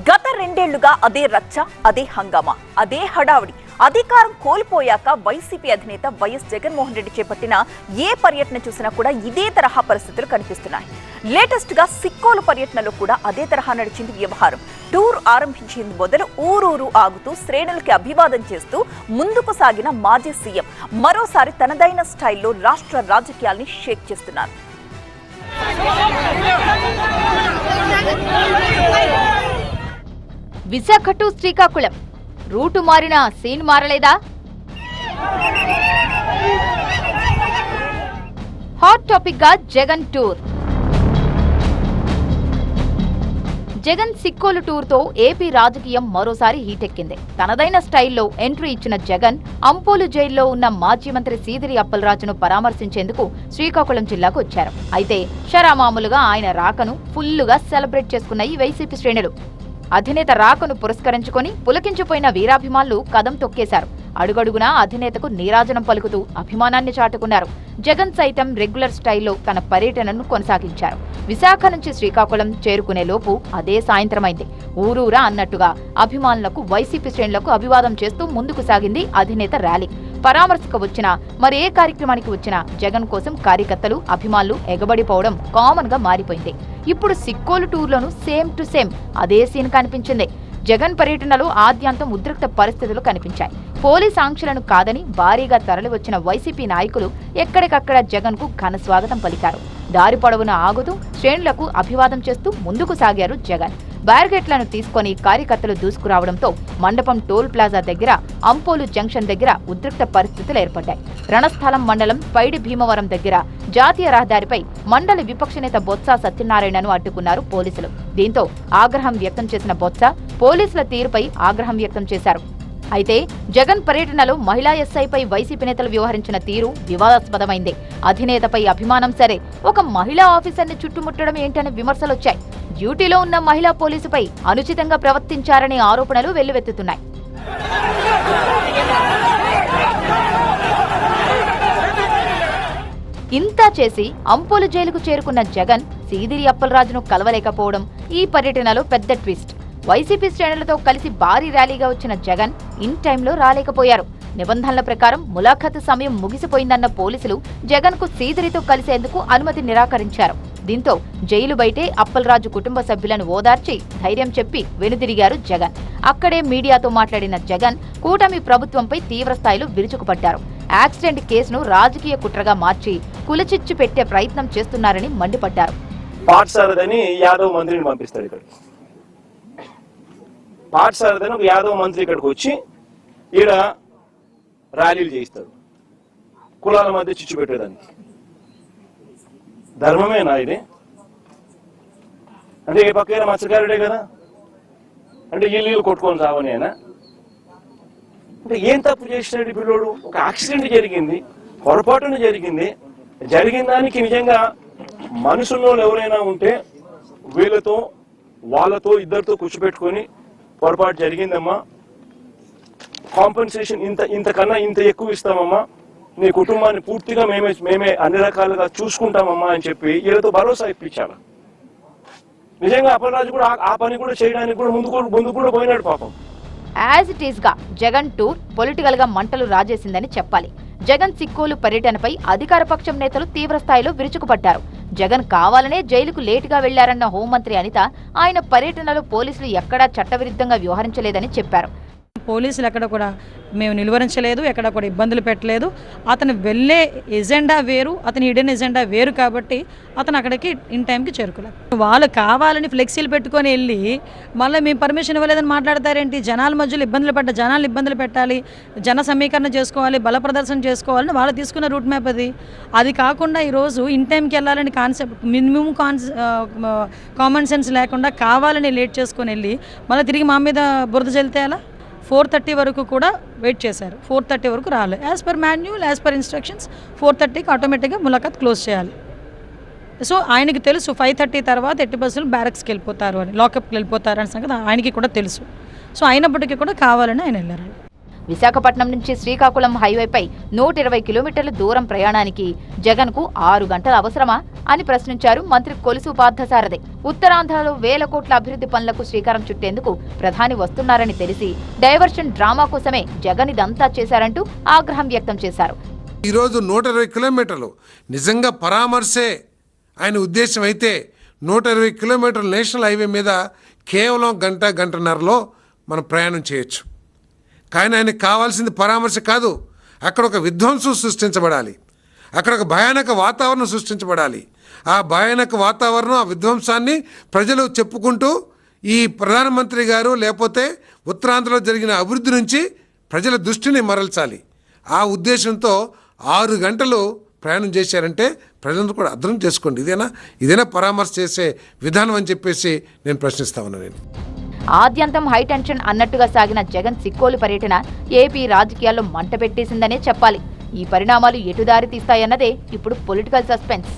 గత రెండేళ్లుగా అదే రచ్చ, అదే హంగామా, అదే హడావిడి. అధికారం కోల్పోయాక వైసీపీ అధినేత వైఎస్ జగన్మోహన్ రెడ్డి చేపట్టిన ఏ పర్యటన చూసినా కూడా ఇదే తరహా పరిస్థితులు కనిపిస్తున్నాయి. లేటెస్ట్ గా సిక్కోలు పర్యటనలో కూడా అదే తరహా నడిచింది వ్యవహారం. టూర్ ఆరంభించింది మొదలు ఊరూరు ఆగుతూ శ్రేణులకి అభివాదం చేస్తూ ముందుకు సాగిన మాజీ సీఎం మరోసారి తనదైన స్టైల్లో రాష్ట్ర రాజకీయాల్ని షేక్ చేస్తున్నారు. విశాఖ టు శ్రీకాకుళం రూటు మారిన సీన్ మారలేదా? హాట్ టాపిక్ గా జగన్ టూర్. జగన్ సిక్కోలు టూర్ తో ఏపీ రాజకీయం మరోసారి హీటెక్కింది. తనదైన స్టైల్లో ఎంట్రీ ఇచ్చిన జగన్ అంపోలు జైల్లో ఉన్న మాజీ మంత్రి సీదిరి అప్పలరాజును పరామర్శించేందుకు శ్రీకాకుళం జిల్లాకు వచ్చారు. అయితే షరామామూలుగా ఆయన రాకను ఫుల్లుగా సెలబ్రేట్ చేసుకున్న ఈ వైసీపీ శ్రేణులు అధినేత రాకను పురస్కరించుకొని పులకించిపోయిన వీరాభిమానులు కదం తొక్కేశారు. అడుగడుగునా అధినేతకు నీరాజనం పలుకుతూ అభిమానాన్ని చాటుకున్నారు. జగన్ సైతం రెగ్యులర్ స్టైల్లో తన పర్యటనను కొనసాగించారు. విశాఖ నుంచి శ్రీకాకుళం చేరుకునే లోపు అదే సాయంత్రమైంది. ఊరూరా అన్నట్టుగా అభిమానులకు వైసీపీ శ్రేణులకు అభివాదం చేస్తూ ముందుకు సాగింది అధినేత ర్యాలీ. పరామర్శకు వచ్చినా మరే కార్యక్రమానికి వచ్చినా జగన్ కోసం కార్యకర్తలు అభిమానులు ఎగబడిపోవడం కామన్ గా మారిపోయింది. ఇప్పుడు సిక్కోలు టూర్లోనూ సేమ్ టు సేమ్ అదే సీన్ కనిపించింది. జగన్ పర్యటనలో ఆద్యంతం ఉద్రిక్త పరిస్థితులు కనిపించాయి. పోలీస్ ఆంక్షలను కాదని భారీగా తరలివచ్చిన వైసీపీ నాయకులు ఎక్కడికక్కడ జగన్ కు ఘన స్వాగతం పలికారు. దారి పొడవున ఆగుతూ శ్రేణులకు అభివాదం చేస్తూ ముందుకు సాగారు జగన్. బ్యారికేడ్లను తీసుకుని కార్యకర్తలు దూసుకురావడంతో మండపం టోల్ ప్లాజా దగ్గర అంపోలు జంక్షన్ దగ్గర ఉద్రిక్త పరిస్థితులు ఏర్పడ్డాయి. రణస్థలం మండలం పైడి భీమవరం దగ్గర జాతీయ రహదారిపై మండలి విపక్ష నేత బొత్స సత్యనారాయణను అడ్డుకున్నారు పోలీసులు. దీంతో ఆగ్రహం వ్యక్తం చేసిన బొత్స పోలీసుల తీరుపై ఆగ్రహం వ్యక్తం చేశారు. అయితే జగన్ పర్యటనలో మహిళా ఎస్ఐపై వైసీపీ నేతలు వ్యవహరించిన తీరు వివాదాస్పదమైంది. అధినేతపై అభిమానం సరే, ఒక మహిళా ఆఫీసర్ని చుట్టుముట్టడం ఏంటనే విమర్శలొచ్చాయి. డ్యూటీలో ఉన్న మహిళా పోలీసుపై అనుచితంగా ప్రవర్తించారనే ఆరోపణలు వెల్లువెత్తుతున్నాయి. ఇంతా చేసి అంపోలు జైలుకు చేరుకున్న జగన్ సీదిరి అప్పలరాజును కలవలేకపోవడం ఈ పర్యటనలో పెద్ద ట్విస్ట్. వైసీపీ శ్రేణులతో కలిసి భారీ ర్యాలీగా వచ్చిన జగన్ ఇన్ టైంలో రాలేకపోయారు. నిబంధనల ప్రకారం ములాఖతు సమయం ముగిసిపోయిందన్న పోలీసులు జగన్ కు సీదిరితో కలిసేందుకు అనుమతి నిరాకరించారు. దీంతో జైలు బయటే అప్పలరాజు కుటుంబ సభ్యులను ఓదార్చి ధైర్యం చెప్పి వెనుదిరిగారు జగన్. అక్కడే మీడియాతో మాట్లాడిన జగన్ కూటమి ప్రభుత్వంపై తీవ్రస్థాయిలో విరుచుకుపడ్డారు. యాక్సిడెంట్ కేసును రాజకీయ కుట్రగా మార్చి కులచిచ్చు పెట్టే ప్రయత్నం చేస్తున్నారని మండిపడ్డారు. పాఠశాలని ఒక యాదవ్ మంత్రి ఇక్కడికి వచ్చి ఈడ ర్యాలీలు చేయిస్తాడు, కులాల మధ్య చిచ్చు పెట్టేదానికి. ధర్మమేనా ఇది? అంటే ఏ పక్కన మత్స్యకారుడే కదా, అంటే ఇల్లు కొట్టుకొని సావనేనా? అంటే ఏం తప్పు చేసినాడు పిల్లోడు? ఒక యాక్సిడెంట్ జరిగింది, పొరపాటున జరిగింది. జరిగిన దానికి నిజంగా మనుషుల్లో ఎవరైనా ఉంటే వీళ్ళతో వాళ్ళతో ఇద్దరితో కూర్చోబెట్టుకొని పొరపాటు జరిగిందమ్మా, కాంపెన్సేషన్ ఇంతకన్నా ఇంత ఎక్కువ ఇస్తామమ్మా, నీ కుటుంబాన్ని పూర్తిగా మేమే అన్ని రకాలుగా చూసుకుంటామమ్మా అని చెప్పి వీళ్ళతో భరోసా ఇప్పించాలి. నిజంగా అప్పలరాజు కూడా ఆ పని కూడా చేయడానికి కూడా ముందు కూడా పోయినాడు పాపం. యాజ్ ఇట్ ఈస్ గా జగన్ టూర్ పొలిటికల్ గా మంటలు రాజేసిందని చెప్పాలి. జగన్ సిక్కోలు పర్యటనపై అధికార పక్షం నేతలు తీవ్రస్థాయిలో విరుచుకుపడ్డారు. జగన్ కావాలనే జైలుకు లేటుగా వెళ్లారన్న హోంమంత్రి అనిత ఆయన పర్యటనలో పోలీసులు ఎక్కడా చట్టవిరుద్ధంగా వ్యవహరించలేదని చెప్పారు. పోలీసులు ఎక్కడ కూడా మేము నిలువరించలేదు, ఎక్కడ కూడా ఇబ్బందులు పెట్టలేదు. అతను వెళ్ళే ఎజెండా వేరు, అతని హిడెన్ ఎజెండా వేరు కాబట్టి అతను అక్కడికి ఇన్ టైంకి చేరుకోలేదు. వాళ్ళు కావాలని ఫ్లెక్సీలు పెట్టుకొని వెళ్ళి మళ్ళీ మేము పర్మిషన్ ఇవ్వలేదని మాట్లాడతారేంటి? జనాల మధ్యలో జనాలు ఇబ్బందులు పెట్టాలి, జన సమీకరణ చేసుకోవాలి, బల ప్రదర్శన చేసుకోవాలని వాళ్ళు తీసుకున్న రూట్ మ్యాప్ అది కాకుండా ఈరోజు ఇన్ టైంకి వెళ్ళాలని కాన్సెప్ట్ మినిమం కామన్ సెన్స్ లేకుండా కావాలని లేట్ చేసుకొని వెళ్ళి మళ్ళీ తిరిగి మా మీద బురద జల్లితే అలా 4:30 వరకు కూడా వెయిట్ చేశారు. 4:30 వరకు రాలేదు. As per manual, as per instructions 4:30కి ఆటోమేటిక్గా ములాఖత్ క్లోజ్ చేయాలి. సో ఆయనకి తెలుసు 5:30 తర్వాత ఎట్టి బస్సులు బ్యారక్స్కి వెళ్ళిపోతారు అని, లాకప్కి వెళ్ళిపోతారు అని సంగతి ఆయనకి కూడా తెలుసు. సో అయినప్పటికీ కూడా కావాలని ఆయన వెళ్ళారు. విశాఖపట్నం నుంచి శ్రీకాకుళం హైవేపై 120 కిలోమీటర్ల దూరం ప్రయాణానికి జగన్కు 6 గంటల అవసరమా అని ప్రశ్నించారు మంత్రి కొలుసు పార్థసారథి. ఉత్తరాంధ్రలో వేల కోట్ల అభివృద్ధి పనులకు శ్రీకారం చుట్టేందుకు ప్రధాని వస్తున్నారని తెలిసి డైవర్షన్ డ్రామా కోసమే జగన్ ఇదంతా చేశారంటూ ఆగ్రహం వ్యక్తం చేశారు. ఈరోజు 120 కిలోమీటర్లు నిజంగా పరామర్శే ఆయన ఉద్దేశం అయితే 120 కిలోమీటర్ల నేషనల్ హైవే మీద కేవలం గంటన్నరలో మనం ప్రయాణం చేయొచ్చు. కానీ ఆయనకు కావాల్సింది పరామర్శ కాదు, అక్కడ ఒక విధ్వంసం సృష్టించబడాలి, అక్కడ ఒక భయానక వాతావరణం సృష్టించబడాలి. ఆ భయానక వాతావరణం, ఆ విధ్వంసాన్ని ప్రజలు చెప్పుకుంటూ ఈ ప్రధానమంత్రి గారు లేకపోతే ఉత్తరాంధ్రలో జరిగిన అభివృద్ధి నుంచి ప్రజల దృష్టిని మరల్చాలి. ఆ ఉద్దేశంతో 6 గంటలు ప్రయాణం చేశారంటే ప్రజలందరూ కూడా అర్థం చేసుకోండి, ఇదేనా పరామర్శ చేసే విధానం అని చెప్పేసి నేను ప్రశ్నిస్తా ఉన్నాను. ఆద్యంతం హైటెన్షన్ అన్నట్టుగా సాగిన జగన్ సిక్కోలు పర్యటన ఏపీ రాజకీయాల్లో మంట పెట్టేసిందనే చెప్పాలి. ఈ పరిణామాలు ఎటు దారి తీస్తాయన్నదే ఇప్పుడు పొలిటికల్ సస్పెన్స్.